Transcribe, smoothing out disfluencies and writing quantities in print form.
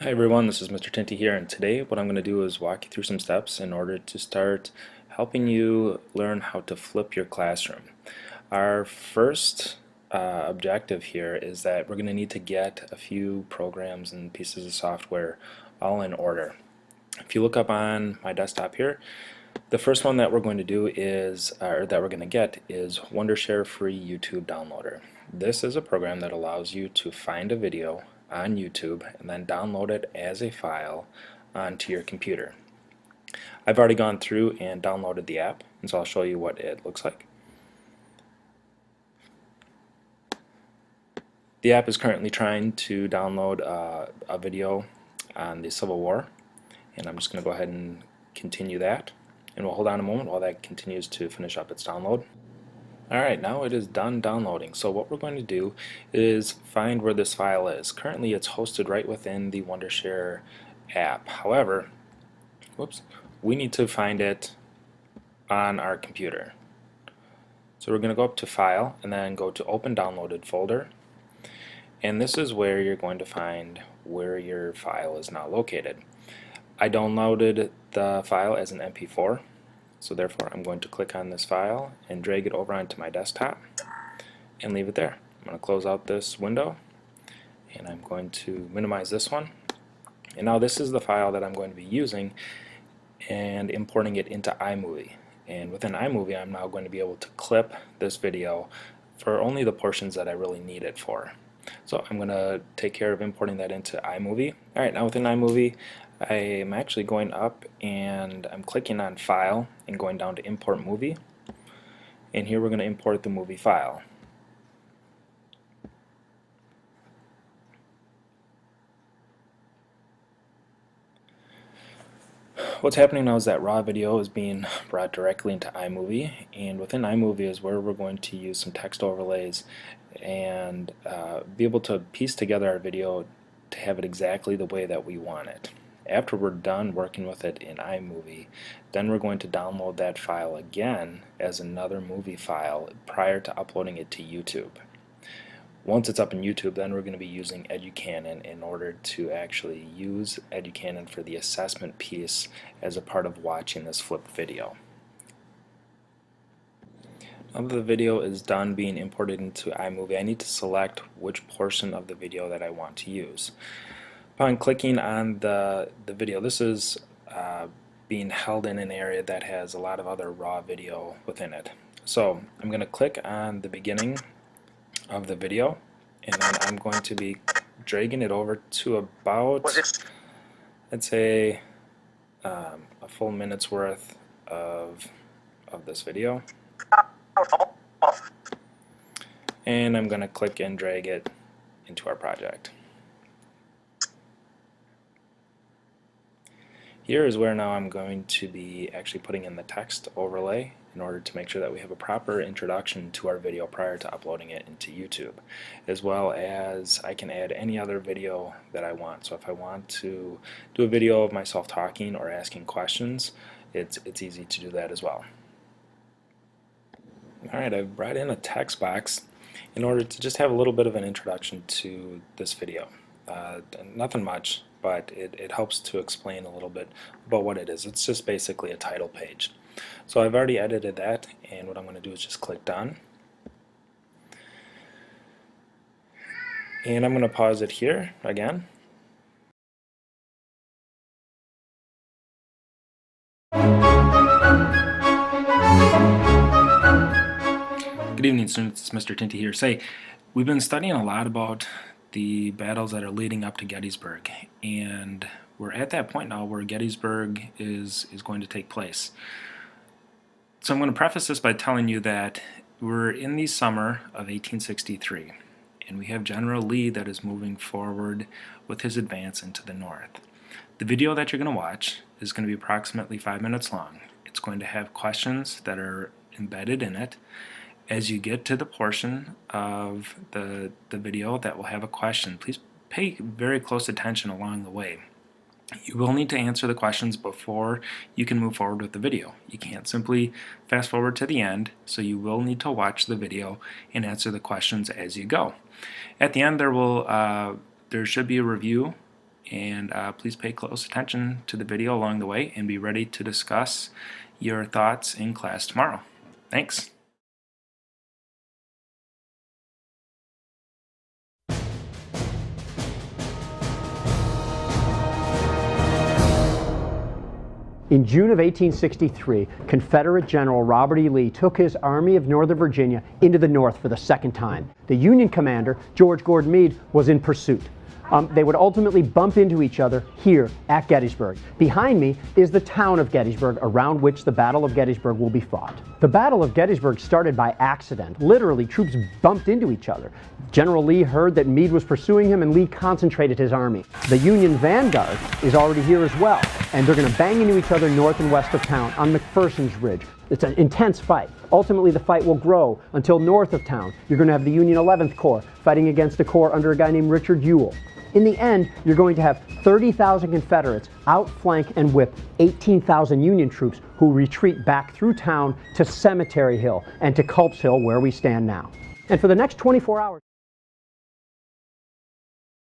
Hi everyone, this is Mr. Tinty here, and today what I'm going to do is walk you through some steps in order to start helping you learn how to flip your classroom. Our first objective here is that we're going to need to get a few programs and pieces of software all in order. If you look up on my desktop here, the first one that we're going to do is, or that we're going to get, is Wondershare Free YouTube Downloader. This is a program that allows you to find a video on YouTube and then download it as a file onto your computer. I've already gone through and downloaded the app, and so I'll show you what it looks like. The app is currently trying to download a video on the Civil War, and I'm just going to go ahead and continue that. And we'll hold on a moment while that continues to finish up its download. Alright, now it is done downloading. So what we're going to do is find where this file is. Currently it's hosted right within the Wondershare app. However, we need to find it on our computer. So we're going to go up to File and then go to Open Downloaded Folder. And this is where you're going to find where your file is now located. I downloaded the file as an MP4, so therefore I'm going to click on this file and drag it over onto my desktop and leave it there. I'm going to close out this window and I'm going to minimize this one. And now this is the file that I'm going to be using and importing it into iMovie. And within iMovie I'm now going to be able to clip this video for only the portions that I really need it for. So I'm going to take care of importing that into iMovie. Alright, now within iMovie I am actually going up and I'm clicking on File and going down to Import Movie. And here we're going to import the movie file. What's happening now is that raw video is being brought directly into iMovie, and within iMovie is where we're going to use some text overlays and be able to piece together our video to have it exactly the way that we want it. After we're done working with it in iMovie, then we're going to download that file again as another movie file prior to uploading it to YouTube. Once it's up in YouTube, then we're going to be using Educanon in order to actually use Educanon for the assessment piece as a part of watching this flipped video. Now that the video is done being imported into iMovie, I need to select which portion of the video that I want to use. Upon clicking on the video, this is being held in an area that has a lot of other raw video within it. So I'm going to click on the beginning of the video, and then I'm going to be dragging it over to about, I'd say, a full minute's worth of this video. And I'm going to click and drag it into our project. Here is where now I'm going to be actually putting in the text overlay in order to make sure that we have a proper introduction to our video prior to uploading it into YouTube, as well as I can add any other video that I want. So if I want to do a video of myself talking or asking questions, it's easy to do that as well. Alright, I've brought in a text box in order to just have a little bit of an introduction to this video. Nothing much, but it helps to explain a little bit about what it is. It's just basically a title page. So I've already edited that, and what I'm going to do is just click done. And I'm going to pause it here again. Good evening, students. It's Mr. Tinty here. We've been studying a lot about the battles that are leading up to Gettysburg, and we're at that point now where Gettysburg is going to take place. So I'm going to preface this by telling you that we're in the summer of 1863, and we have General Lee that is moving forward with his advance into the north. The video that you're going to watch is going to be approximately 5 minutes long. It's going to have questions that are embedded in it. As you get to the portion of the video that will have a question, please pay very close attention along the way. You will need to answer the questions before you can move forward with the video. You can't simply fast forward to the end, so you will need to watch the video and answer the questions as you go. At the end there should be a review and please pay close attention to the video along the way and be ready to discuss your thoughts in class tomorrow. Thanks. In June of 1863, Confederate General Robert E. Lee took his Army of Northern Virginia into the North for the second time. The Union commander, George Gordon Meade, was in pursuit. They would ultimately bump into each other here at Gettysburg. Behind me is the town of Gettysburg, around which the Battle of Gettysburg will be fought. The Battle of Gettysburg started by accident. Literally, troops bumped into each other. General Lee heard that Meade was pursuing him, and Lee concentrated his army. The Union vanguard is already here as well, and they're going to bang into each other north and west of town on McPherson's Ridge. It's an intense fight. Ultimately, the fight will grow until north of town. You're going to have the Union 11th Corps fighting against a corps under a guy named Richard Ewell. In the end, you're going to have 30,000 Confederates outflank and whip 18,000 Union troops who retreat back through town to Cemetery Hill and to Culp's Hill, where we stand now. And for the next 24 hours,